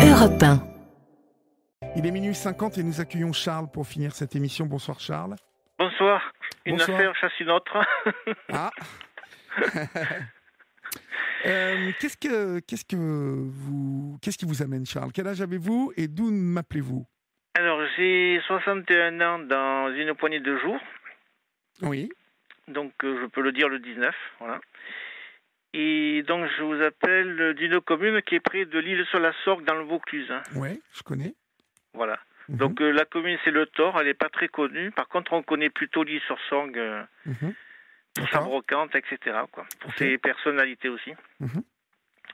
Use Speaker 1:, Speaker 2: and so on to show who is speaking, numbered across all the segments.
Speaker 1: Europe 1.
Speaker 2: Il est minuit 50 et nous accueillons Charles pour finir cette émission. Bonsoir Charles.
Speaker 3: Bonsoir. Une
Speaker 2: Bonsoir.
Speaker 3: affaire chasse une autre.
Speaker 2: Ah. Qu'est-ce qui vous amène Charles? Quel âge avez-vous et d'où m'appelez-vous?
Speaker 3: Alors, j'ai 61 ans dans une poignée de jours.
Speaker 2: Oui.
Speaker 3: Donc, je peux le dire le 19. Voilà. Et donc, je vous appelle d'une commune qui est près de l'Isle-sur-la-Sorgue dans le Vaucluse.
Speaker 2: Oui, je connais.
Speaker 3: Voilà.
Speaker 2: Mhm.
Speaker 3: Donc, la commune, c'est le Thor. Elle n'est pas très connue. Par contre, on connaît plutôt l'Isle-sur-Sorgue pour sa
Speaker 2: D'accord.
Speaker 3: brocante, etc. Quoi. Pour
Speaker 2: Ok.
Speaker 3: ses personnalités aussi.
Speaker 2: Mhm.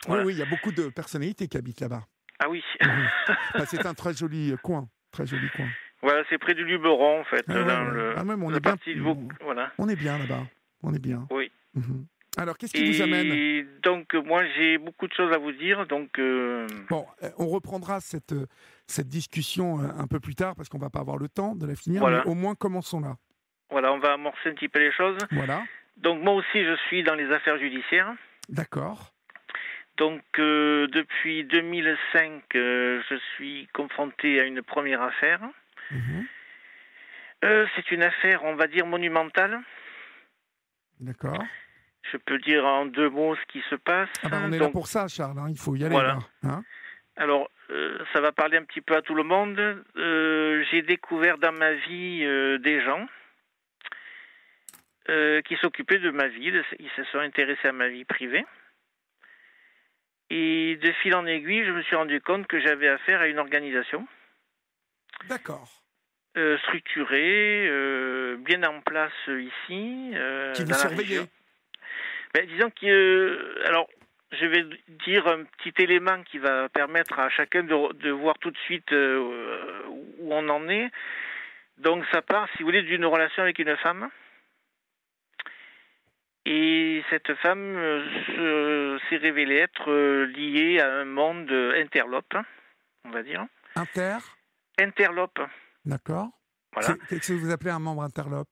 Speaker 3: Voilà.
Speaker 2: Oui, il y a beaucoup de personnalités qui habitent là-bas.
Speaker 3: Ah oui.
Speaker 2: Enfin, c'est un très joli coin. Très joli coin.
Speaker 3: Voilà, c'est près du Luberon, en fait.
Speaker 2: Ah, ouais,
Speaker 3: dans
Speaker 2: ouais.
Speaker 3: le,
Speaker 2: Ah, même, on
Speaker 3: la
Speaker 2: est bien.
Speaker 3: partie de Voilà.
Speaker 2: On est bien là-bas. On est bien.
Speaker 3: Oui.
Speaker 2: Mhm. Alors, qu'est-ce qui vous amène?
Speaker 3: Et donc, moi, j'ai beaucoup de choses à vous dire. Donc,
Speaker 2: Bon, on reprendra cette discussion un peu plus tard parce qu'on va pas avoir le temps de la finir.
Speaker 3: Voilà.
Speaker 2: Mais au moins, commençons là.
Speaker 3: voilà, on va amorcer un petit peu les choses.
Speaker 2: Voilà.
Speaker 3: Donc, moi aussi, je suis dans les affaires judiciaires.
Speaker 2: D'accord.
Speaker 3: Donc, depuis 2005, je suis confronté à une première affaire.
Speaker 2: Mhm.
Speaker 3: C'est une affaire, on va dire, monumentale.
Speaker 2: D'accord.
Speaker 3: Je peux dire en deux mots ce qui se passe.
Speaker 2: Ah ben, on est là pour ça, Charles. Hein. Il faut y aller.
Speaker 3: Voilà.
Speaker 2: Là. Hein.
Speaker 3: Alors, ça va parler un petit peu à tout le monde. J'ai découvert dans ma vie des gens qui s'occupaient de ma vie. Ils se sont intéressés à ma vie privée. Et de fil en aiguille, je me suis rendu compte que j'avais affaire à une organisation
Speaker 2: D'accord.
Speaker 3: structurée, bien en place ici.
Speaker 2: Qui vous
Speaker 3: dans la
Speaker 2: surveillait.
Speaker 3: région. Ben, disons que... alors, je vais dire un petit élément qui va permettre à chacun de voir tout de suite où on en est. Donc, ça part, si vous voulez, d'une relation avec une femme. Et cette femme s'est révélée être liée à un monde interlope, on va dire. Interlope,
Speaker 2: D'accord.
Speaker 3: voilà.
Speaker 2: Qu'est-ce que vous appelez un membre interlope?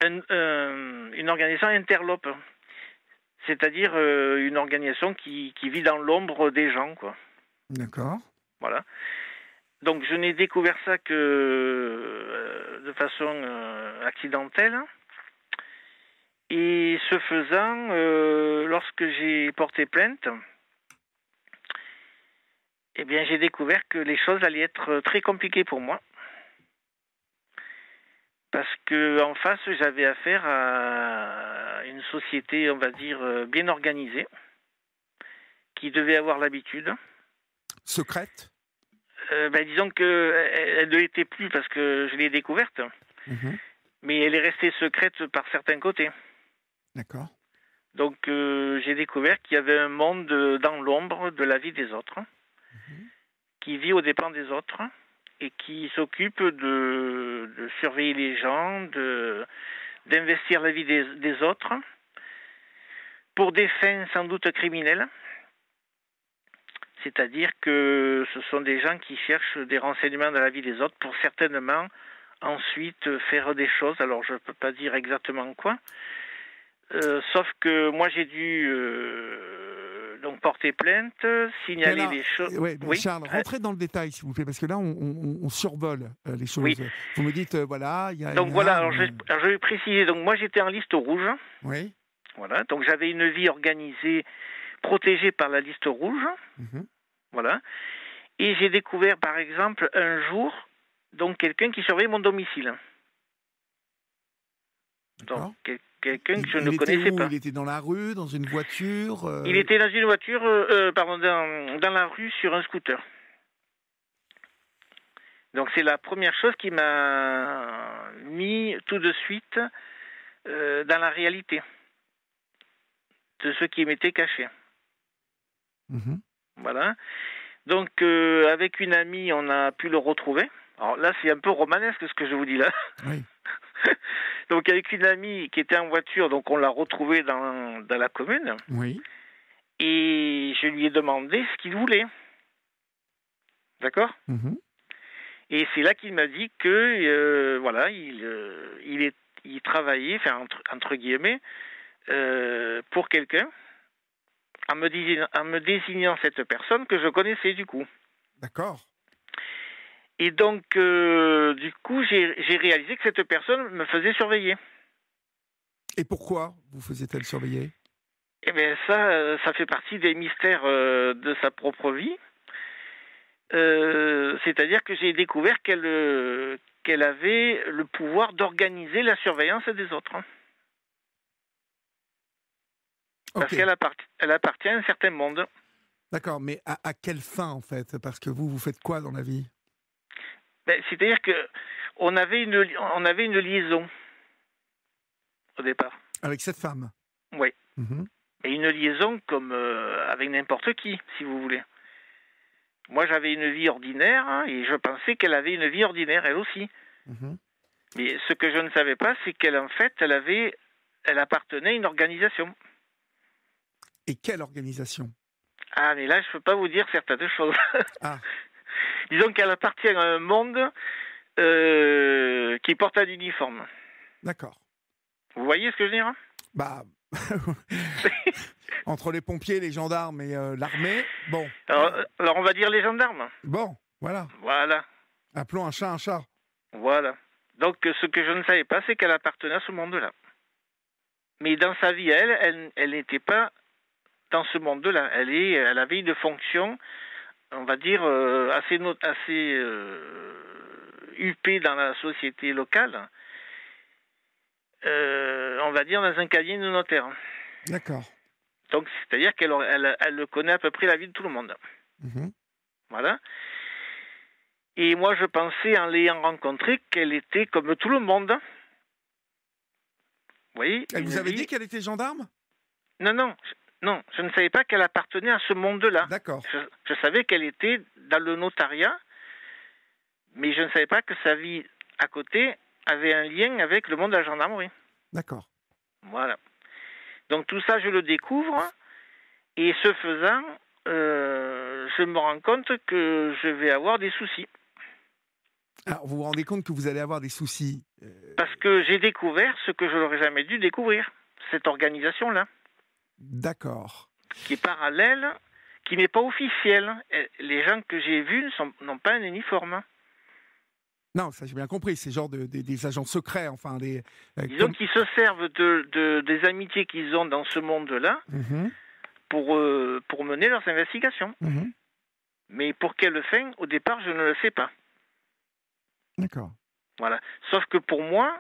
Speaker 3: Une organisation interlope. C'est-à-dire une organisation qui vit dans l'ombre des gens, quoi.
Speaker 2: D'accord.
Speaker 3: Voilà. Donc, je n'ai découvert ça que de façon accidentelle. Et ce faisant, lorsque j'ai porté plainte, eh bien, j'ai découvert que les choses allaient être très compliquées pour moi. Parce que en face, j'avais affaire à une société, on va dire, bien organisée, qui devait avoir l'habitude.
Speaker 2: Secrète?
Speaker 3: Disons qu'elle ne l'était plus parce que je l'ai découverte, mais elle est restée secrète par certains côtés.
Speaker 2: D'accord.
Speaker 3: Donc j'ai découvert qu'il y avait un monde dans l'ombre de la vie des autres, qui vit aux dépens des autres, et qui s'occupe de surveiller les gens, d'investir la vie des autres, pour des fins sans doute criminelles. C'est-à-dire que ce sont des gens qui cherchent des renseignements dans la vie des autres pour certainement ensuite faire des choses. Alors je ne peux pas dire exactement quoi. Sauf que moi j'ai dû donc porter plainte, signaler les choses.
Speaker 2: Oui, Charles, rentrez dans le détail s'il vous plaît, parce que là on survole les choses.
Speaker 3: Oui.
Speaker 2: Vous me dites voilà, il y a.
Speaker 3: Donc voilà, alors je vais préciser. Donc moi j'étais en liste rouge.
Speaker 2: Oui.
Speaker 3: Voilà, donc j'avais une vie organisée, protégée par la liste rouge. Voilà. Et j'ai découvert par exemple un jour donc quelqu'un qui surveillait mon domicile. Donc quelqu'un que je ne connaissais pas.
Speaker 2: Il était dans la rue, dans une voiture
Speaker 3: Il était dans une voiture, dans la rue sur un scooter. Donc c'est la première chose qui m'a mis tout de suite dans la réalité de ce qui m'était caché. Voilà. Donc avec une amie, on a pu le retrouver. Alors là, c'est un peu romanesque ce que je vous dis là.
Speaker 2: Oui.
Speaker 3: Donc avec une amie qui était en voiture, donc on l'a retrouvé dans la commune.
Speaker 2: Oui.
Speaker 3: Et je lui ai demandé ce qu'il voulait. D'accord ? Et c'est là qu'il m'a dit que voilà, il travaillait, enfin entre guillemets, pour quelqu'un, en me désignant cette personne que je connaissais du coup.
Speaker 2: D'accord.
Speaker 3: Et donc, du coup, j'ai réalisé que cette personne me faisait surveiller.
Speaker 2: Et pourquoi vous faisiez-elle surveiller?
Speaker 3: Eh bien, ça fait partie des mystères de sa propre vie. C'est-à-dire que j'ai découvert qu'elle avait le pouvoir d'organiser la surveillance des autres. Parce
Speaker 2: Ok.
Speaker 3: qu'elle appartient à un certain monde.
Speaker 2: D'accord, mais à quelle fin, en fait? Parce que vous faites quoi dans la vie?
Speaker 3: Ben, c'est-à-dire que on avait une liaison au départ.
Speaker 2: Avec cette femme?
Speaker 3: Oui.
Speaker 2: Mhm.
Speaker 3: Et une liaison comme avec n'importe qui, si vous voulez. Moi, j'avais une vie ordinaire hein, et je pensais qu'elle avait une vie ordinaire, elle aussi.
Speaker 2: Mhm.
Speaker 3: Mais ce que je ne savais pas, c'est qu'en fait, elle appartenait à une organisation.
Speaker 2: Et quelle organisation?
Speaker 3: Ah, mais là, je ne peux pas vous dire certaines choses.
Speaker 2: Ah,
Speaker 3: Disons qu'elle appartient à un monde qui porte un uniforme.
Speaker 2: d'accord.
Speaker 3: Vous voyez ce que je veux dire?
Speaker 2: Bah, entre les pompiers, les gendarmes et l'armée, bon.
Speaker 3: Alors, on va dire les gendarmes.
Speaker 2: Bon, voilà.
Speaker 3: Voilà,
Speaker 2: Appelons un chat un chat.
Speaker 3: voilà. Donc, ce que je ne savais pas, c'est qu'elle appartenait à ce monde-là. Mais dans sa vie, elle n'était pas dans ce monde-là. Elle avait une fonction, on va dire, assez huppée dans la société locale. On va dire dans un cabinet de notaire.
Speaker 2: D'accord.
Speaker 3: Donc, c'est-à-dire elle connaît à peu près la vie de tout le monde.
Speaker 2: Mhm.
Speaker 3: Voilà. Et moi, je pensais, en l'ayant rencontrée, qu'elle était comme tout le monde. Vous voyez?
Speaker 2: Elle vous avait dit qu'elle était gendarme?
Speaker 3: Non, je ne savais pas qu'elle appartenait à ce monde-là.
Speaker 2: D'accord.
Speaker 3: Je savais qu'elle était dans le notariat, mais je ne savais pas que sa vie à côté avait un lien avec le monde de la gendarmerie.
Speaker 2: D'accord.
Speaker 3: Voilà. Donc tout ça, je le découvre, et ce faisant, je me rends compte que je vais avoir des soucis.
Speaker 2: Alors, vous vous rendez compte que vous allez avoir des soucis?
Speaker 3: Parce que j'ai découvert ce que je n'aurais jamais dû découvrir, cette organisation-là.
Speaker 2: D'accord.
Speaker 3: Qui est parallèle, qui n'est pas officielle. Les gens que j'ai vus n'ont pas un uniforme.
Speaker 2: Non, ça j'ai bien compris, c'est genre des agents secrets, enfin des...
Speaker 3: Disons qu'ils se servent des amitiés qu'ils ont dans ce monde-là
Speaker 2: Mhm.
Speaker 3: pour mener leurs investigations.
Speaker 2: Mhm.
Speaker 3: Mais pour quelle fin, au départ, je ne le sais pas.
Speaker 2: D'accord.
Speaker 3: Voilà. Sauf que pour moi,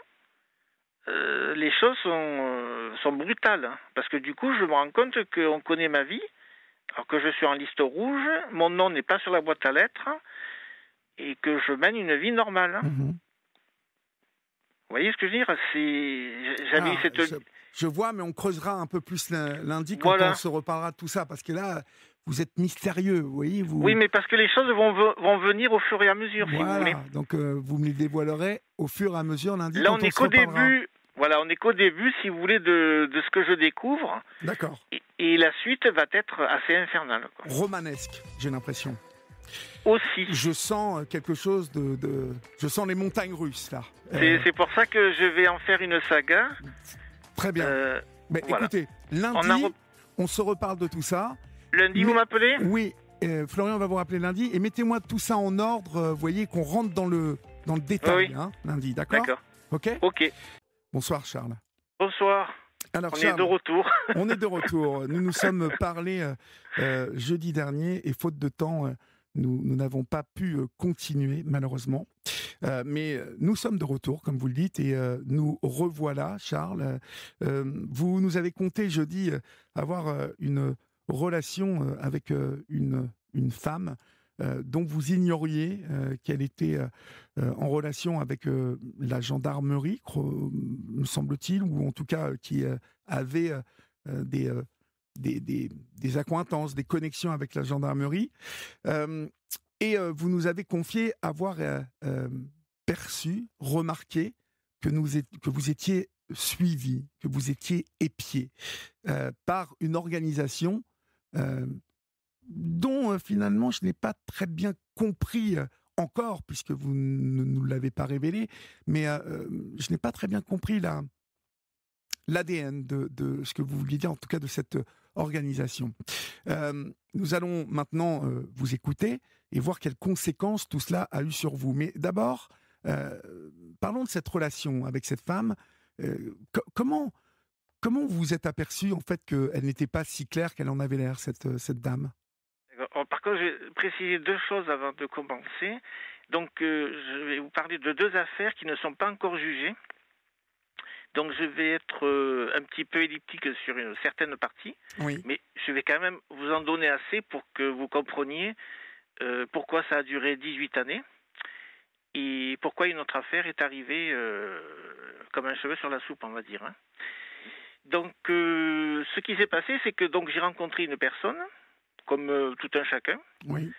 Speaker 3: les choses sont brutales. Hein, parce que du coup, je me rends compte qu'on connaît ma vie, alors que je suis en liste rouge, mon nom n'est pas sur la boîte à lettres, et que je mène une vie normale. Hein.
Speaker 2: Mhm.
Speaker 3: Vous voyez ce que je veux dire? J'avais eu cette...
Speaker 2: Je vois, mais on creusera un peu plus lundi quand
Speaker 3: Voilà.
Speaker 2: on se reparlera de tout ça, parce que là, vous êtes mystérieux, vous voyez.
Speaker 3: Oui, mais parce que les choses vont venir au fur et à mesure, si vous voulez.
Speaker 2: Donc vous me les dévoilerez au fur et à mesure lundi.
Speaker 3: Là,
Speaker 2: quand
Speaker 3: on n'est qu'au début. Voilà, on n'est qu'au début, si vous voulez, de ce que je découvre.
Speaker 2: D'accord.
Speaker 3: Et la suite va être assez infernale. Quoi.
Speaker 2: Romanesque, j'ai l'impression.
Speaker 3: Aussi.
Speaker 2: Je sens quelque chose de... Je sens les montagnes russes, là.
Speaker 3: C'est pour ça que je vais en faire une saga.
Speaker 2: Très bien. Mais
Speaker 3: voilà.
Speaker 2: écoutez, lundi, on se reparle de tout ça.
Speaker 3: Lundi, vous m'appelez?
Speaker 2: Oui, Florian va vous rappeler lundi. Et mettez-moi tout ça en ordre, vous voyez, qu'on rentre dans le détail, hein, lundi, d'accord? Ok.
Speaker 3: Ok.
Speaker 2: Bonsoir, Charles.
Speaker 3: Bonsoir.
Speaker 2: Alors,
Speaker 3: on
Speaker 2: Charles,
Speaker 3: est de retour.
Speaker 2: On est de retour. Nous nous sommes parlé jeudi dernier et faute de temps, nous n'avons pas pu continuer, malheureusement. Mais nous sommes de retour, comme vous le dites, et nous revoilà, Charles. Vous nous avez conté jeudi avoir une relation avec une femme dont vous ignoriez qu'elle était en relation avec la gendarmerie, me semble-t-il, ou en tout cas qui avait des accointances, des connexions avec la gendarmerie. Et vous nous avez confié avoir perçu, remarqué que vous étiez suivi, que vous étiez épié par une organisation dont finalement je n'ai pas très bien compris encore, puisque vous ne nous l'avez pas révélé, mais je n'ai pas très bien compris l'ADN de ce que vous vouliez dire, en tout cas de cette organisation. Nous allons maintenant vous écouter et voir quelles conséquences tout cela a eu sur vous. Mais d'abord, parlons de cette relation avec cette femme. Comment vous vous êtes aperçu en fait qu'elle n'était pas si claire qu'elle en avait l'air, cette dame?
Speaker 3: Par contre, je vais préciser deux choses avant de commencer. Donc, je vais vous parler de deux affaires qui ne sont pas encore jugées. Donc, je vais être un petit peu elliptique sur une certaine partie,
Speaker 2: Oui.
Speaker 3: mais je vais quand même vous en donner assez pour que vous compreniez pourquoi ça a duré 18 années et pourquoi une autre affaire est arrivée comme un cheveu sur la soupe, on va dire. Hein. Donc, ce qui s'est passé, c'est que donc j'ai rencontré une personne, comme tout un chacun.
Speaker 2: Oui.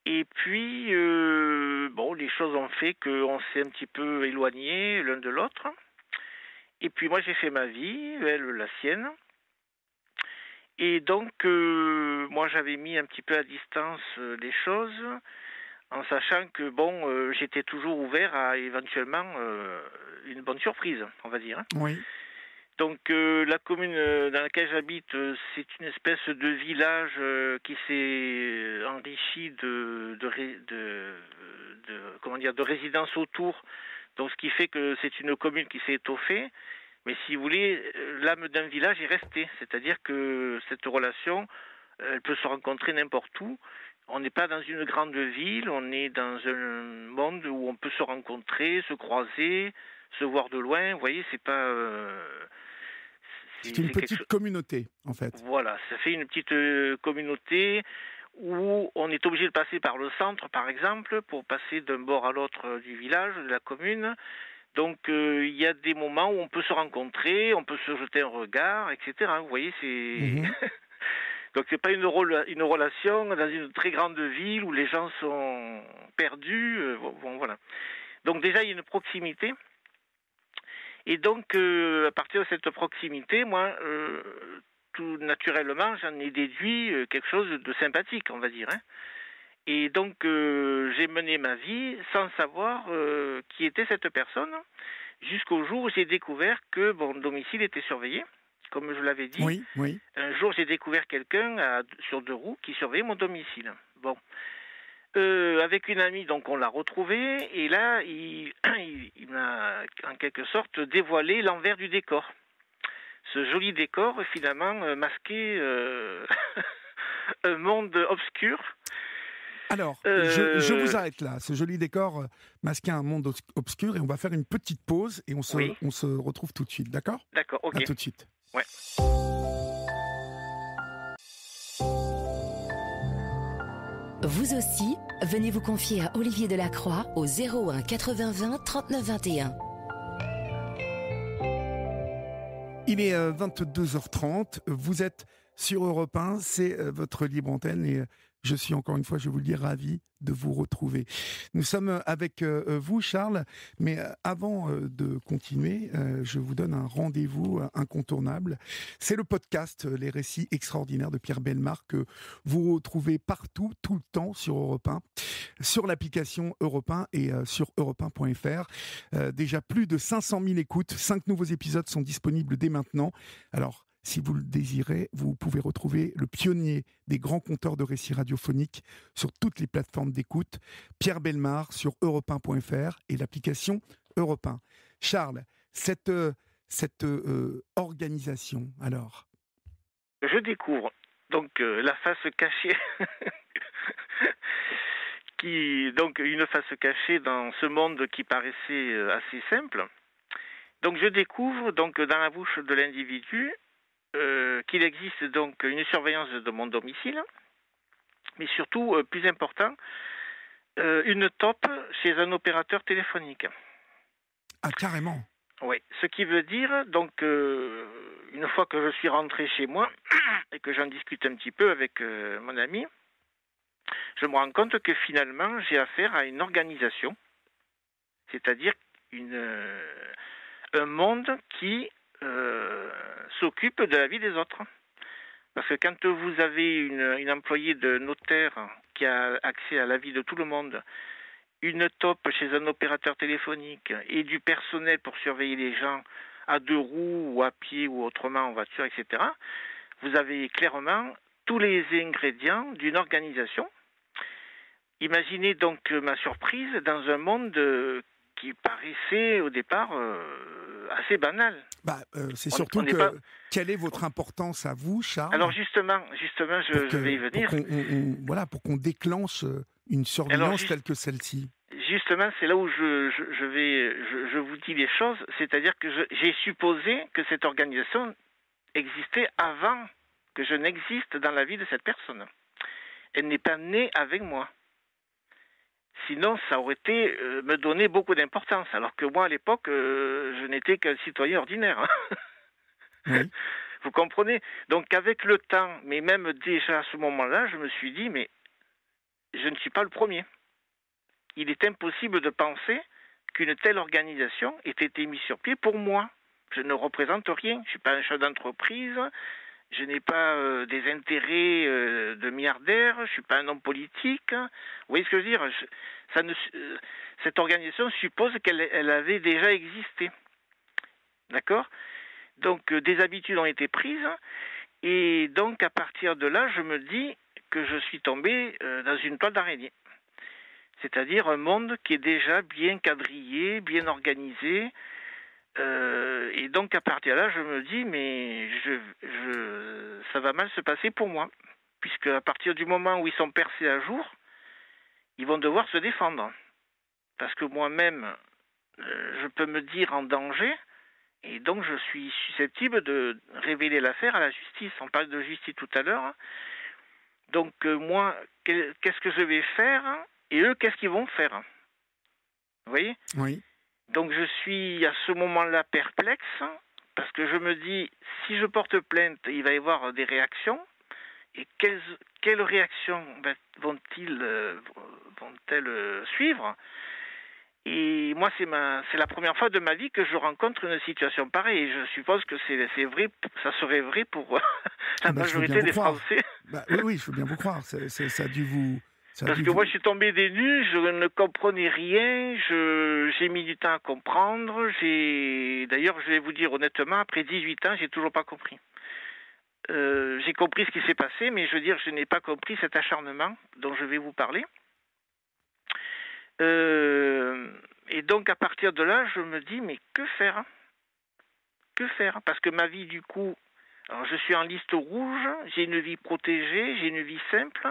Speaker 3: Et puis, bon, les choses ont fait qu'on s'est un petit peu éloignés l'un de l'autre. Et puis moi, j'ai fait ma vie, elle la sienne. Et donc, moi, j'avais mis un petit peu à distance les choses, en sachant que, bon, j'étais toujours ouvert à éventuellement une bonne surprise, on va dire. Hein.
Speaker 2: Oui.
Speaker 3: Donc, la commune dans laquelle j'habite, c'est une espèce de village qui s'est enrichi de résidences autour. Donc, ce qui fait que c'est une commune qui s'est étoffée. Mais si vous voulez, l'âme d'un village est restée. C'est-à-dire que cette relation, elle peut se rencontrer n'importe où. On n'est pas dans une grande ville, on est dans un monde où on peut se rencontrer, se croiser, se voir de loin. Vous voyez, c'est pas...
Speaker 2: C'est une petite communauté, en fait.
Speaker 3: Voilà, ça fait une petite communauté où on est obligé de passer par le centre, par exemple, pour passer d'un bord à l'autre du village, de la commune. Donc, il y a des moments où on peut se rencontrer, on peut se jeter un regard, etc. Vous voyez, c'est... Donc, c'est pas une relation dans une très grande ville où les gens sont perdus. Bon, voilà. Donc, déjà, il y a une proximité. Et donc, à partir de cette proximité, moi, tout naturellement, j'en ai déduit quelque chose de sympathique, on va dire. Hein. Et donc, j'ai mené ma vie sans savoir qui était cette personne, jusqu'au jour où j'ai découvert que mon domicile était surveillé, comme je l'avais dit.
Speaker 2: Oui, oui. Un
Speaker 3: jour, j'ai découvert quelqu'un sur 2 roues qui surveillait mon domicile. Bon. Avec une amie, donc on l'a retrouvé, et là, il m'a en quelque sorte dévoilé l'envers du décor. Ce joli décor, finalement, masquait un monde obscur.
Speaker 2: Alors, je vous arrête là. Ce joli décor masquait un monde obscur, et on va faire une petite pause, et on se retrouve tout de suite, d'accord ?
Speaker 3: D'accord, ok.
Speaker 2: À tout de suite.
Speaker 3: Ouais.
Speaker 1: Vous aussi, venez vous confier à Olivier Delacroix au 01 80 20 39 21.
Speaker 2: Il est 22h30, vous êtes sur Europe 1, c'est votre libre antenne et je suis encore une fois, je vous le dis, ravi de vous retrouver. Nous sommes avec vous, Charles, mais avant de continuer, je vous donne un rendez-vous incontournable. C'est le podcast Les récits extraordinaires de Pierre Bellemare que vous retrouvez partout, tout le temps sur Europe 1, sur l'application Europe 1 et sur europe1.fr. Déjà plus de 500 000 écoutes, 5 nouveaux épisodes sont disponibles dès maintenant. Alors, si vous le désirez, vous pouvez retrouver le pionnier des grands conteurs de récits radiophoniques sur toutes les plateformes d'écoute, Pierre Bellemare sur europe1.fr et l'application Europe 1. Charles, cette organisation, alors?
Speaker 3: Je découvre donc la face cachée, une face cachée dans ce monde qui paraissait assez simple. Donc je découvre donc dans la bouche de l'individu qu'il existe donc une surveillance de mon domicile, mais surtout, plus important, une taupe chez un opérateur téléphonique.
Speaker 2: Ah, carrément.
Speaker 3: Oui, ce qui veut dire, donc, une fois que je suis rentré chez moi et que j'en discute un petit peu avec mon ami, je me rends compte que finalement, j'ai affaire à une organisation, c'est-à-dire un monde qui s'occupe de la vie des autres. Parce que quand vous avez une employée de notaire qui a accès à la vie de tout le monde, une taupe chez un opérateur téléphonique et du personnel pour surveiller les gens à 2 roues ou à pied ou autrement en voiture, etc., vous avez clairement tous les ingrédients d'une organisation. Imaginez donc ma surprise dans un monde qui paraissait au départ assez banal.
Speaker 2: C'est surtout quelle est votre importance à vous, Charles?
Speaker 3: Alors justement, je vais y venir.
Speaker 2: Pour qu'on déclenche une surveillance telle que celle-ci.
Speaker 3: Justement, c'est là où je vous dis les choses, c'est-à-dire que j'ai supposé que cette organisation existait avant que je n'existe dans la vie de cette personne. Elle n'est pas née avec moi. Sinon, ça aurait été me donner beaucoup d'importance, alors que moi, à l'époque, je n'étais qu'un citoyen ordinaire.
Speaker 2: Oui.
Speaker 3: Vous comprenez? Donc, avec le temps, mais même déjà à ce moment-là, je me suis dit, mais je ne suis pas le premier. Il est impossible de penser qu'une telle organisation ait été mise sur pied pour moi. Je ne représente rien. Je ne suis pas un chef d'entreprise. Je n'ai pas des intérêts de milliardaire. Je ne suis pas un homme politique. Vous voyez ce que je veux dire? Cette organisation suppose qu'elle avait déjà existé. D'accord? Donc, des habitudes ont été prises. Et donc, à partir de là, je me dis que je suis tombé dans une toile d'araignée. C'est-à-dire un monde qui est déjà bien quadrillé, bien organisé. Et donc, à partir de là, je me dis, mais ça va mal se passer pour moi. Puisque à partir du moment où ils sont percés à jour, ils vont devoir se défendre. Parce que moi-même, je peux me dire en danger. Et donc, je suis susceptible de révéler l'affaire à la justice. On parle de justice tout à l'heure. Donc, moi, qu'est-ce que je vais faire? Et eux, qu'est-ce qu'ils vont faire? Vous voyez?
Speaker 2: Oui.
Speaker 3: Donc je suis à ce moment-là perplexe, parce que je me dis, si je porte plainte, il va y avoir des réactions. Et quelles réactions vont-elles suivre? Et moi, c'est la première fois de ma vie que je rencontre une situation pareille. Et je suppose que c'est vrai, ça serait vrai pour la majorité des Français.
Speaker 2: Oui, je veux bien vous croire. Ça a dû vous...
Speaker 3: Parce que moi, je suis tombé des nues, je ne comprenais rien, j'ai mis du temps à comprendre. D'ailleurs, je vais vous dire honnêtement, après 18 ans, j'ai toujours pas compris. J'ai compris ce qui s'est passé, mais je veux dire, je n'ai pas compris cet acharnement dont je vais vous parler. Et donc, à partir de là, je me dis, mais que faire? Que faire? Parce que ma vie, du coup, alors je suis en liste rouge, j'ai une vie protégée, j'ai une vie simple.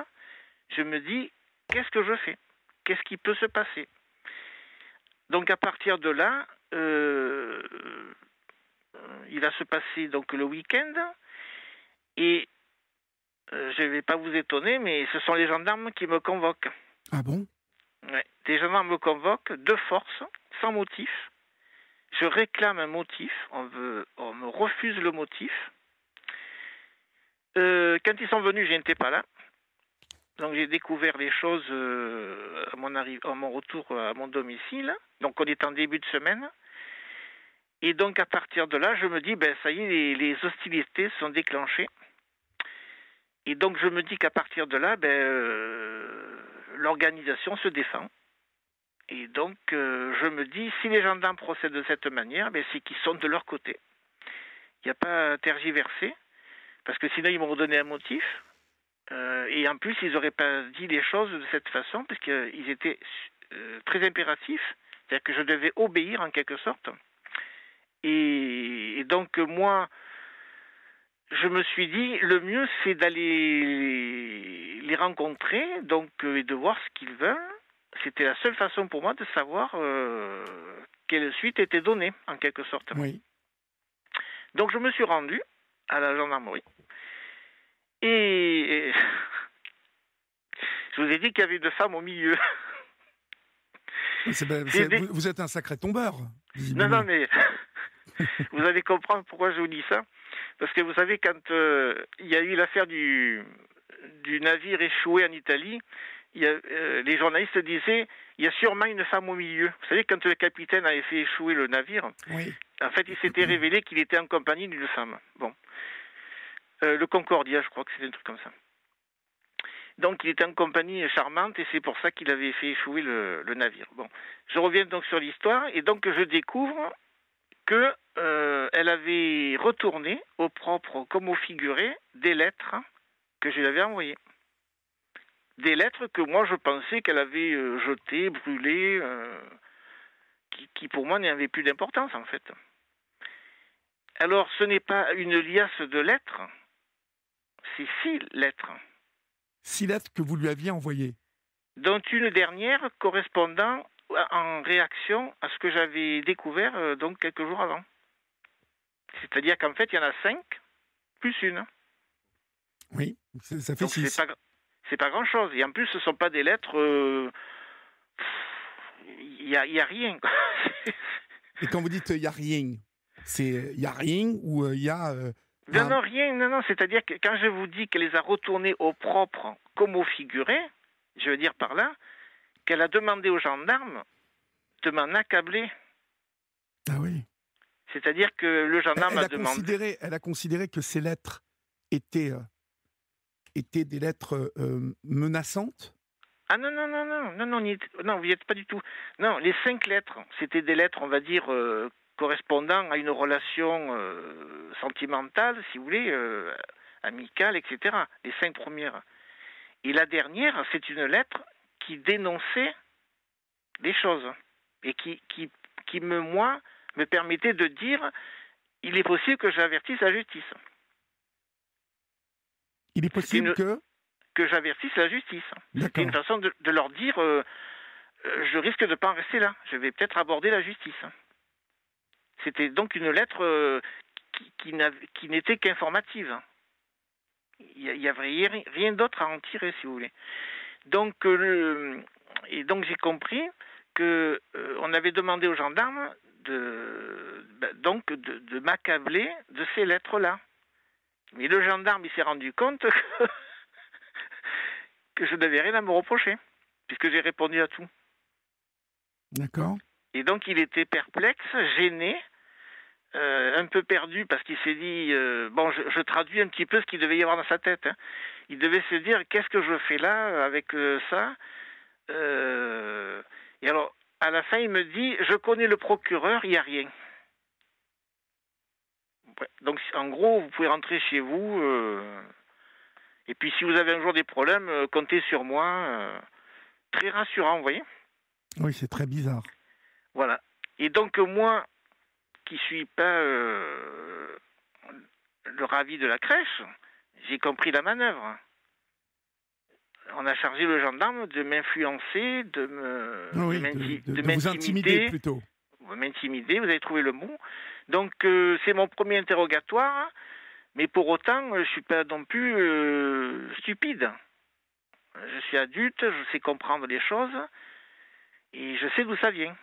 Speaker 3: Je me dis, qu'est-ce que je fais? Qu'est-ce qui peut se passer? Donc à partir de là, il va se passer donc le week-end et je ne vais pas vous étonner, mais ce sont les gendarmes qui me convoquent.
Speaker 2: Ah bon?
Speaker 3: Ouais. Des gendarmes me convoquent de force, sans motif. Je réclame un motif, on me refuse le motif. Quand ils sont venus, je n'étais pas là. Donc j'ai découvert les choses à mon retour à mon domicile. Donc on est en début de semaine. Et donc à partir de là, je me dis, ça y est, les hostilités sont déclenchées. Et donc je me dis qu'à partir de là, l'organisation se défend. Et donc je me dis, si les gendarmes procèdent de cette manière, c'est qu'ils sont de leur côté. Il n'y a pas à tergiverser, parce que sinon ils m'ont donné un motif. Et en plus, ils n'auraient pas dit les choses de cette façon, parce qu'ils étaient très impératifs, c'est-à-dire que je devais obéir en quelque sorte. Et donc moi, je me suis dit, le mieux c'est d'aller les rencontrer, donc et de voir ce qu'ils veulent. C'était la seule façon pour moi de savoir quelle suite était donnée, en quelque sorte.
Speaker 2: Oui.
Speaker 3: Donc je me suis rendu à la gendarmerie. Et je vous ai dit qu'il y avait 2 femmes au milieu.
Speaker 2: Vous êtes un sacré tombeur.
Speaker 3: Non, mais vous allez comprendre pourquoi je vous dis ça. Parce que vous savez, quand il y a eu l'affaire du navire échoué en Italie, les journalistes disaient il y a sûrement une femme au milieu. Vous savez, quand le capitaine avait fait échouer le navire,
Speaker 2: oui.
Speaker 3: En fait, il s'était révélé qu'il était en compagnie d'une femme. Bon. Le Concordia, je crois que c'était un truc comme ça. Donc, il était en compagnie charmante et c'est pour ça qu'il avait fait échouer le navire. Bon, je reviens donc sur l'histoire et donc je découvre que elle avait retourné au propre comme au figuré des lettres que je lui avais envoyées. Des lettres que moi je pensais qu'elle avait jetées, brûlées, qui pour moi n'avaient plus d'importance en fait. Alors ce n'est pas une liasse de lettres, c'est 6 lettres.
Speaker 2: 6 lettres que vous lui aviez envoyées.
Speaker 3: Dont une dernière correspondant en réaction à ce que j'avais découvert donc quelques jours avant. C'est-à-dire qu'en fait, il y en a 5 plus une.
Speaker 2: Oui, ça fait
Speaker 3: donc
Speaker 2: 6.
Speaker 3: C'est pas grand-chose. Et en plus, ce ne sont pas des lettres... Il y a rien.
Speaker 2: Et quand vous dites il n'y a rien, c'est il n'y a rien ou il y a...
Speaker 3: Non, rien. Non. C'est-à-dire que quand je vous dis qu'elle les a retournés au propre comme au figuré, je veux dire par là qu'elle a demandé aux gendarmes de m'en accabler.
Speaker 2: Ah oui.
Speaker 3: C'est-à-dire que le gendarme a demandé...
Speaker 2: Elle a considéré que ces lettres étaient des lettres menaçantes.
Speaker 3: Ah non, vous n'y êtes pas du tout. Non, les 5 lettres, c'était des lettres, on va dire, correspondant à une relation sentimentale, si vous voulez, amicale, etc. Les 5 premières. Et la dernière, c'est une lettre qui dénonçait des choses et qui me permettait de dire il est possible que j'avertisse la justice.
Speaker 2: Il est possible
Speaker 3: que j'avertisse la justice. C'était une façon de leur dire je risque de ne pas en rester là. Je vais peut-être aborder la justice. C'était donc une lettre qui n'était qu'informative. Il n'y avait rien d'autre à en tirer, si vous voulez. Donc, donc j'ai compris que on avait demandé aux gendarmes de m'accabler de ces lettres-là. Mais le gendarme, il s'est rendu compte que je n'avais rien à me reprocher, puisque j'ai répondu à tout.
Speaker 2: D'accord.
Speaker 3: Et donc, il était perplexe, gêné, un peu perdu, parce qu'il s'est dit... je traduis un petit peu ce qu'il devait y avoir dans sa tête. Hein. Il devait se dire, qu'est-ce que je fais là avec ça Et alors, à la fin, il me dit, je connais le procureur, il n'y a rien. Donc, en gros, vous pouvez rentrer chez vous. Et puis, si vous avez un jour des problèmes, comptez sur moi. Très rassurant, vous voyez ?
Speaker 2: Oui, c'est très bizarre.
Speaker 3: Voilà. Et donc, moi, qui ne suis pas le ravi de la crèche, j'ai compris la manœuvre. On a chargé le gendarme de m'influencer, de
Speaker 2: vous intimider plutôt.
Speaker 3: M'intimider, vous avez trouvé le mot. Donc, c'est mon premier interrogatoire, mais pour autant, je ne suis pas non plus stupide. Je suis adulte, je sais comprendre les choses, et je sais d'où ça vient.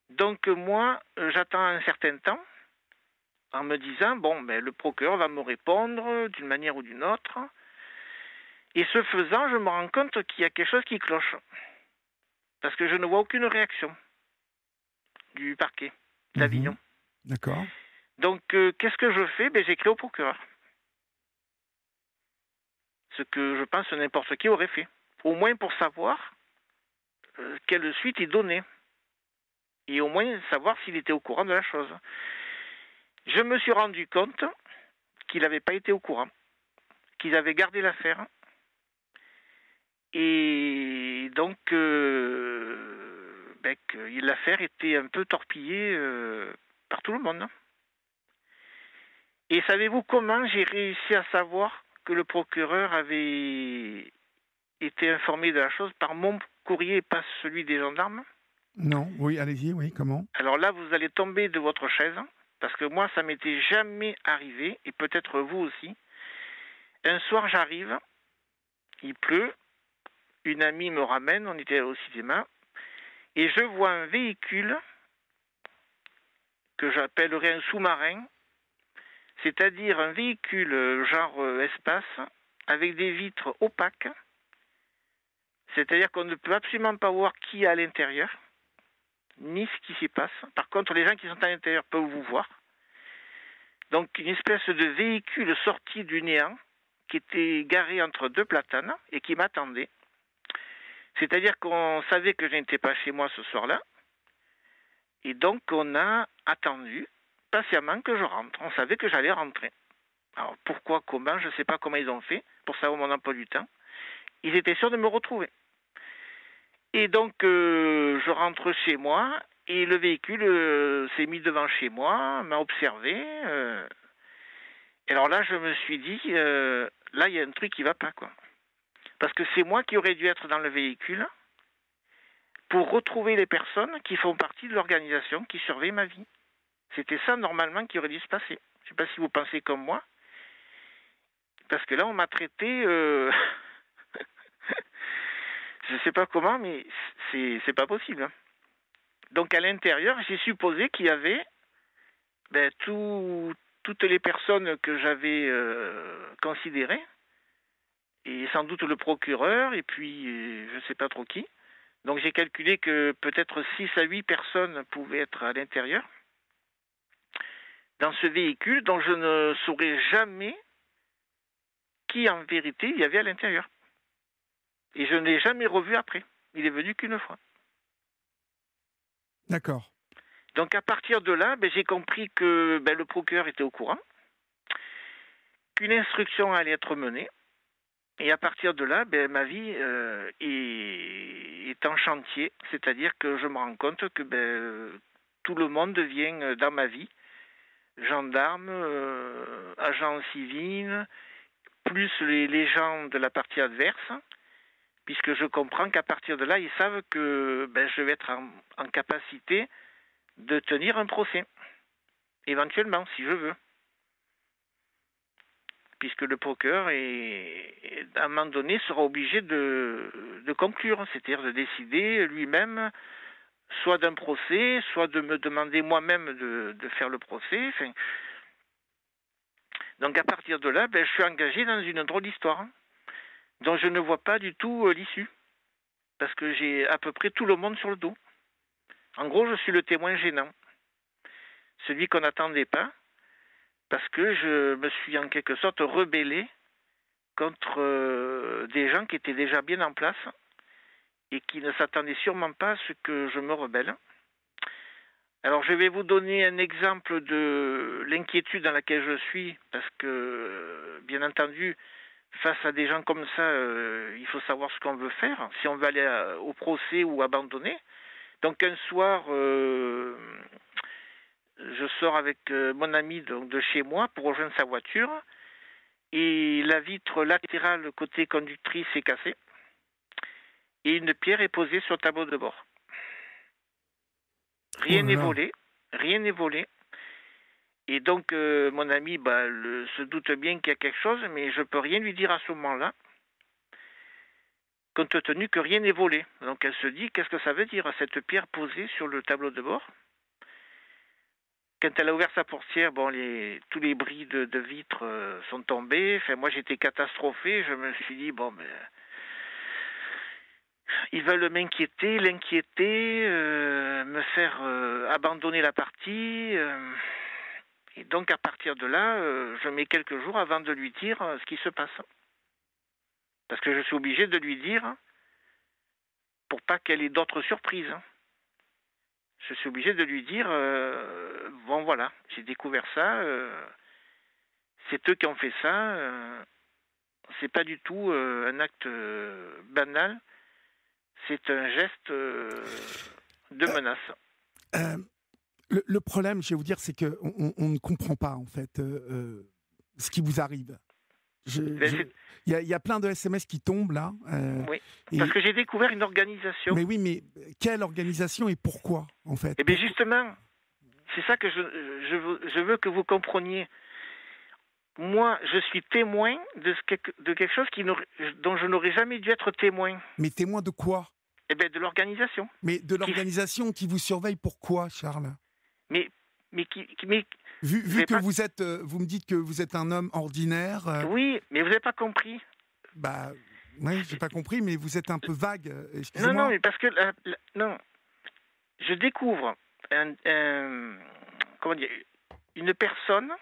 Speaker 3: Donc, moi, j'attends un certain temps, en me disant, le procureur va me répondre d'une manière ou d'une autre. Et ce faisant, je me rends compte qu'il y a quelque chose qui cloche. Parce que je ne vois aucune réaction du parquet d'Avignon.
Speaker 2: D'accord.
Speaker 3: Donc, qu'est-ce que je fais ? J'écris au procureur. Ce que je pense que n'importe qui aurait fait. Au moins pour savoir quelle suite il donnait. Et au moins savoir s'il était au courant de la chose. Je me suis rendu compte qu'il n'avait pas été au courant. Qu'ils avaient gardé l'affaire. Et donc, l'affaire était un peu torpillée par tout le monde. Et savez-vous comment j'ai réussi à savoir que le procureur avait été informé de la chose par mon courrier et pas celui des gendarmes ?
Speaker 2: Non, oui, allez-y, oui, comment ?
Speaker 3: Alors là, vous allez tomber de votre chaise, parce que moi, ça m'était jamais arrivé, et peut-être vous aussi. Un soir, j'arrive, il pleut, une amie me ramène, on était au cinéma, et je vois un véhicule que j'appellerais un sous-marin, c'est-à-dire un véhicule genre espace, avec des vitres opaques, c'est-à-dire qu'on ne peut absolument pas voir qui est à l'intérieur, ni ce qui s'y passe. Par contre, les gens qui sont à l'intérieur peuvent vous voir. Donc, une espèce de véhicule sorti du néant, qui était garé entre 2 platanes, et qui m'attendait. C'est-à-dire qu'on savait que je n'étais pas chez moi ce soir-là, Et donc, on a attendu patiemment que je rentre. On savait que j'allais rentrer. Alors, pourquoi, comment, je ne sais pas comment ils ont fait pour savoir mon emploi du temps. Ils étaient sûrs de me retrouver. Et donc, je rentre chez moi et le véhicule s'est mis devant chez moi, m'a observé. Et alors là, je me suis dit, là, il y a un truc qui ne va pas, quoi. Parce que c'est moi qui aurais dû être dans le véhicule pour retrouver les personnes qui font partie de l'organisation qui surveille ma vie. C'était ça, normalement, qui aurait dû se passer. Je ne sais pas si vous pensez comme moi. Parce que là, on m'a traité... je ne sais pas comment, mais c'est pas possible. Donc, à l'intérieur, j'ai supposé qu'il y avait toutes les personnes que j'avais considérées, et sans doute le procureur, et puis je ne sais pas trop qui. Donc, j'ai calculé que peut-être 6 à 8 personnes pouvaient être à l'intérieur, dans ce véhicule dont je ne saurais jamais qui, en vérité, il y avait à l'intérieur. Et je ne l'ai jamais revu après. Il est venu qu'une fois.
Speaker 2: D'accord.
Speaker 3: Donc, à partir de là, j'ai compris que le procureur était au courant, qu'une instruction allait être menée. Et à partir de là, ma vie est en chantier. C'est-à-dire que je me rends compte que tout le monde vient dans ma vie. Gendarmes, agents civils, plus les gens de la partie adverse, puisque je comprends qu'à partir de là, ils savent que je vais être en capacité de tenir un procès, éventuellement, si je veux. Puisque le procureur, à un moment donné, sera obligé de conclure, c'est-à-dire de décider lui-même, soit d'un procès, soit de me demander moi-même de faire le procès. Enfin, donc à partir de là, je suis engagé dans une drôle d'histoire, dont je ne vois pas du tout l'issue. Parce que j'ai à peu près tout le monde sur le dos. En gros, je suis le témoin gênant. Celui qu'on n'attendait pas, parce que je me suis en quelque sorte rebellé contre des gens qui étaient déjà bien en place et qui ne s'attendaient sûrement pas à ce que je me rebelle. Alors, je vais vous donner un exemple de l'inquiétude dans laquelle je suis, parce que, bien entendu, face à des gens comme ça, il faut savoir ce qu'on veut faire, si on veut aller au procès ou abandonner. Donc, un soir, je sors avec mon ami de chez moi pour rejoindre sa voiture, et la vitre latérale côté conductrice est cassée, et une pierre est posée sur le tableau de bord. Rien n'est volé. Et donc, mon ami se doute bien qu'il y a quelque chose, mais je ne peux rien lui dire à ce moment-là, compte tenu que rien n'est volé. Donc, elle se dit, qu'est-ce que ça veut dire, cette pierre posée sur le tableau de bord? Quand elle a ouvert sa portière, tous les bris de vitres sont tombés. Enfin, moi, j'étais catastrophé. Je me suis dit, ils veulent l'inquiéter, me faire abandonner la partie. Et donc, à partir de là, je mets quelques jours avant de lui dire ce qui se passe. Parce que je suis obligé de lui dire, pour pas qu'elle ait d'autres surprises. Je suis obligé de lui dire, voilà, j'ai découvert ça, c'est eux qui ont fait ça, c'est pas du tout un acte banal, c'est un geste de menace.
Speaker 2: Le problème, je vais vous dire, c'est qu'on ne comprend pas, en fait, ce qui vous arrive. Il y a plein de SMS qui tombent, là.
Speaker 3: Oui, parce que j'ai découvert une organisation.
Speaker 2: Mais oui, mais quelle organisation et pourquoi, en fait?
Speaker 3: Eh bien, justement, c'est ça que je veux que vous compreniez. Moi, je suis témoin de quelque chose dont je n'aurais jamais dû être témoin.
Speaker 2: Mais témoin de quoi?
Speaker 3: Eh bien, de l'organisation.
Speaker 2: Mais de l'organisation qui vous surveille, pourquoi, Charles?
Speaker 3: Mais
Speaker 2: Vu que vous êtes, vous me dites que vous êtes un homme ordinaire.
Speaker 3: Oui, mais vous n'avez pas compris.
Speaker 2: Oui, j'ai pas compris, mais vous êtes un peu vague. Excusez-moi.
Speaker 3: Non, mais parce que non, je découvre une personne,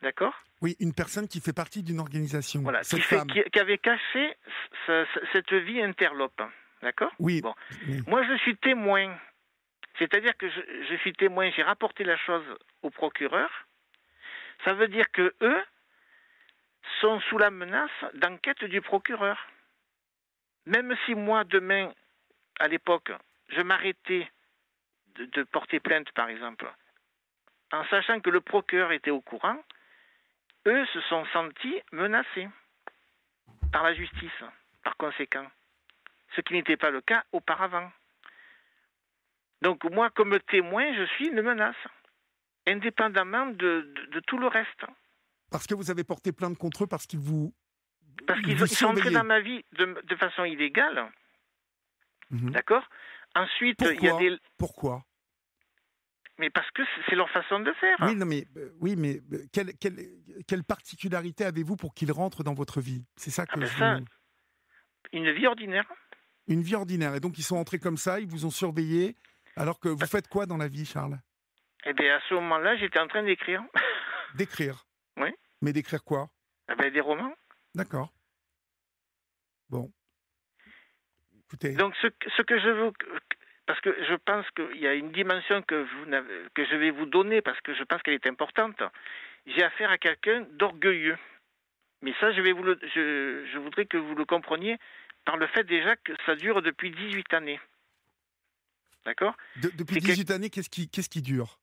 Speaker 3: d'accord?
Speaker 2: Oui, une personne qui fait partie d'une organisation.
Speaker 3: Voilà, qui avait caché cette vie interlope, d'accord?
Speaker 2: Oui.
Speaker 3: Bon. Oui. Moi, je suis témoin C'est-à-dire que je suis témoin, j'ai rapporté la chose au procureur. Ça veut dire que eux sont sous la menace d'enquête du procureur. Même si moi, demain, à l'époque, je m'arrêtais de porter plainte, par exemple, en sachant que le procureur était au courant, eux se sont sentis menacés par la justice, par conséquent. Ce qui n'était pas le cas auparavant. Donc moi, comme témoin, je suis une menace, indépendamment de tout le reste.
Speaker 2: Parce que vous avez porté plainte contre eux, parce qu'ils vous
Speaker 3: Parce qu'ils sont entrés dans ma vie de façon illégale. D'accord ? Ensuite, il y a des...
Speaker 2: Pourquoi ?
Speaker 3: Mais parce que c'est leur façon de faire.
Speaker 2: Oui, mais quelle particularité avez-vous pour qu'ils rentrent dans votre vie ? C'est ça que
Speaker 3: une vie ordinaire.
Speaker 2: Une vie ordinaire. Et donc, ils sont entrés comme ça, ils vous ont surveillé. Alors que vous faites quoi dans la vie, Charles ?
Speaker 3: Eh bien, à ce moment-là, j'étais en train d'écrire.
Speaker 2: D'écrire ?
Speaker 3: Oui.
Speaker 2: Mais d'écrire quoi ?
Speaker 3: Des romans.
Speaker 2: D'accord. Bon. Écoutez.
Speaker 3: Donc, ce que je veux... Parce que je pense qu'il y a une dimension que je vais vous donner, parce que je pense qu'elle est importante. J'ai affaire à quelqu'un d'orgueilleux. Mais ça, je voudrais que vous le compreniez par le fait déjà que ça dure depuis 18 années. D'accord ?
Speaker 2: Depuis 18 années, qu'est-ce qui dure ?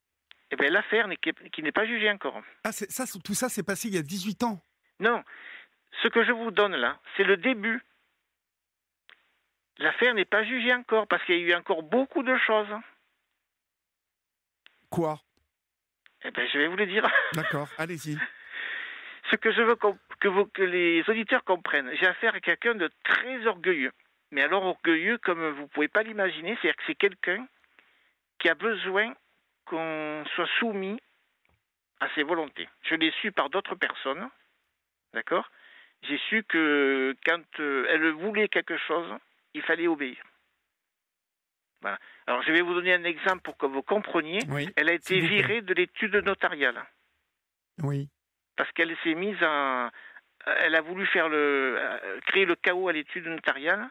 Speaker 3: Eh bien, l'affaire qui n'est pas jugée encore.
Speaker 2: Ah, tout ça s'est passé il y a 18 ans ?
Speaker 3: Non. Ce que je vous donne là, c'est le début. L'affaire n'est pas jugée encore, parce qu'il y a eu encore beaucoup de choses.
Speaker 2: Quoi ?
Speaker 3: Eh bien, je vais vous le dire.
Speaker 2: D'accord, allez-y.
Speaker 3: Ce que je veux que les auditeurs comprennent, j'ai affaire à quelqu'un de très orgueilleux. Mais alors orgueilleux, comme vous ne pouvez pas l'imaginer, c'est-à-dire que c'est quelqu'un qui a besoin qu'on soit soumis à ses volontés. Je l'ai su par d'autres personnes, d'accord ? J'ai su que quand elle voulait quelque chose, il fallait obéir. Voilà. Alors, je vais vous donner un exemple pour que vous compreniez.
Speaker 2: Oui,
Speaker 3: elle a été virée de l'étude notariale.
Speaker 2: Oui.
Speaker 3: Parce qu'elle s'est mise elle a voulu créer le chaos à l'étude notariale.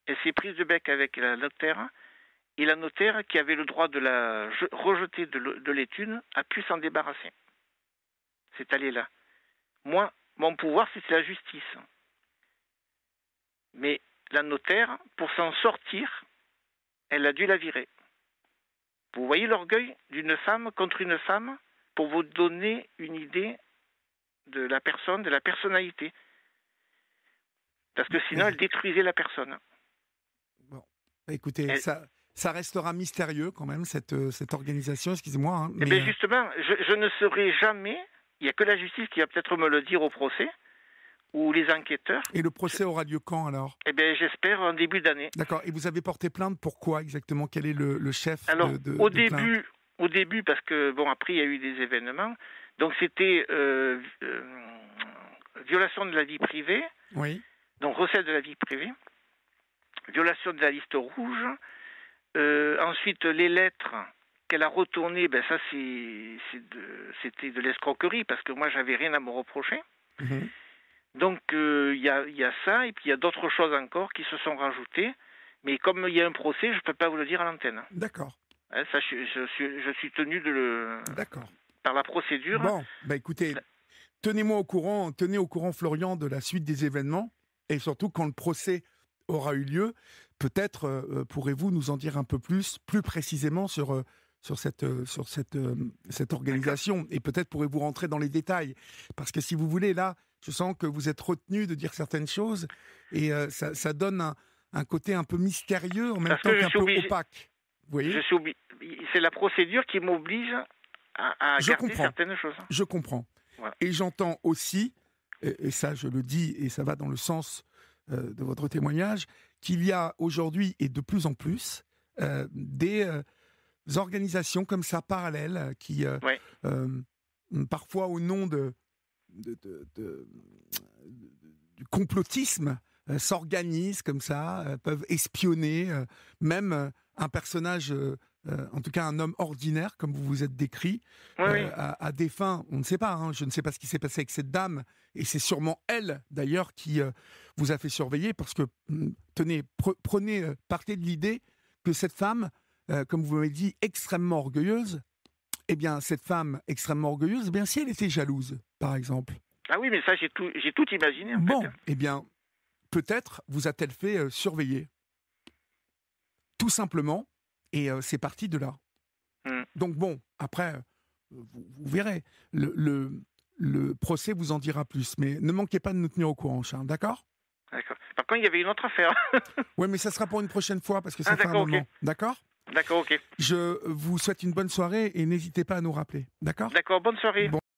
Speaker 3: Elle s'est prise de bec avec la notaire. Et la notaire, qui avait le droit de la rejeter de l'étude, a pu s'en débarrasser. C'est allé là. Moi, mon pouvoir, c'était la justice. Mais la notaire, pour s'en sortir, elle a dû la virer. Vous voyez l'orgueil d'une femme contre une femme pour vous donner une idée de la personne, de la personnalité. Parce que sinon, elle détruisait la personne.
Speaker 2: Bon, écoutez, ça restera mystérieux quand même, cette organisation, excusez-moi. Hein,
Speaker 3: mais bien justement, je ne saurai jamais, il n'y a que la justice qui va peut-être me le dire au procès, ou les enquêteurs.
Speaker 2: Et le procès aura lieu quand alors ?
Speaker 3: Eh bien, j'espère en début d'année.
Speaker 2: D'accord. Et vous avez porté plainte pourquoi exactement ? Quel est le chef
Speaker 3: alors,
Speaker 2: de
Speaker 3: au début, parce que, bon, après, il y a eu des événements. Donc, c'était violation de la vie privée.
Speaker 2: Oui.
Speaker 3: Donc, recel de la vie privée. Violation de la liste rouge. Ensuite, les lettres qu'elle a retournées, ben ça, c'était de l'escroquerie, parce que moi, j'avais rien à me reprocher.
Speaker 2: Mm-hmm.
Speaker 3: Donc, il y a ça, et puis il y a d'autres choses encore qui se sont rajoutées. Mais comme il y a un procès, je ne peux pas vous le dire à l'antenne.
Speaker 2: D'accord.
Speaker 3: Hein, ça, je suis tenu
Speaker 2: D'accord.
Speaker 3: Par la procédure.
Speaker 2: Bon, bah écoutez, tenez au courant Florian de la suite des événements, et surtout quand le procès aura eu lieu, peut-être pourrez-vous nous en dire un peu plus précisément sur cette organisation. D'accord. Et peut-être pourrez-vous rentrer dans les détails. Parce que si vous voulez, là, je sens que vous êtes retenu de dire certaines choses, et ça donne un côté un peu mystérieux, en même temps qu'un peu opaque. Vous voyez ?
Speaker 3: C'est la procédure qui m'oblige à garder certaines choses.
Speaker 2: Je comprends. Voilà. Et j'entends aussi, et ça je le dis, et ça va dans le sens de votre témoignage, qu'il y a aujourd'hui, et de plus en plus, des organisations comme ça, parallèles, qui, parfois au nom du complotisme, s'organisent comme ça, peuvent espionner, même un personnage, en tout cas un homme ordinaire, comme vous vous êtes décrit, à des fins, on ne sait pas, hein, je ne sais pas ce qui s'est passé avec cette dame, et c'est sûrement elle, d'ailleurs, qui vous a fait surveiller, parce que, tenez, partez de l'idée que cette femme comme vous m'avez dit, extrêmement orgueilleuse, eh bien, cette femme extrêmement orgueilleuse, eh bien, si elle était jalouse, par exemple.
Speaker 3: Ah oui, mais ça, j'ai tout imaginé, en
Speaker 2: Bon,
Speaker 3: fait.
Speaker 2: eh bien, peut-être vous a-t-elle fait surveiller. Tout simplement, et c'est parti de là. Donc bon, après, vous verrez, le procès vous en dira plus, mais ne manquez pas de nous tenir au courant, Charles, d'accord?
Speaker 3: D'accord. Par contre, il y avait une autre affaire.
Speaker 2: Oui, mais ça sera pour une prochaine fois, parce que ça fait un moment.
Speaker 3: Ok.
Speaker 2: D'accord?
Speaker 3: D'accord, ok.
Speaker 2: Je vous souhaite une bonne soirée et n'hésitez pas à nous rappeler, d'accord?
Speaker 3: D'accord, bonne soirée.
Speaker 2: Bon.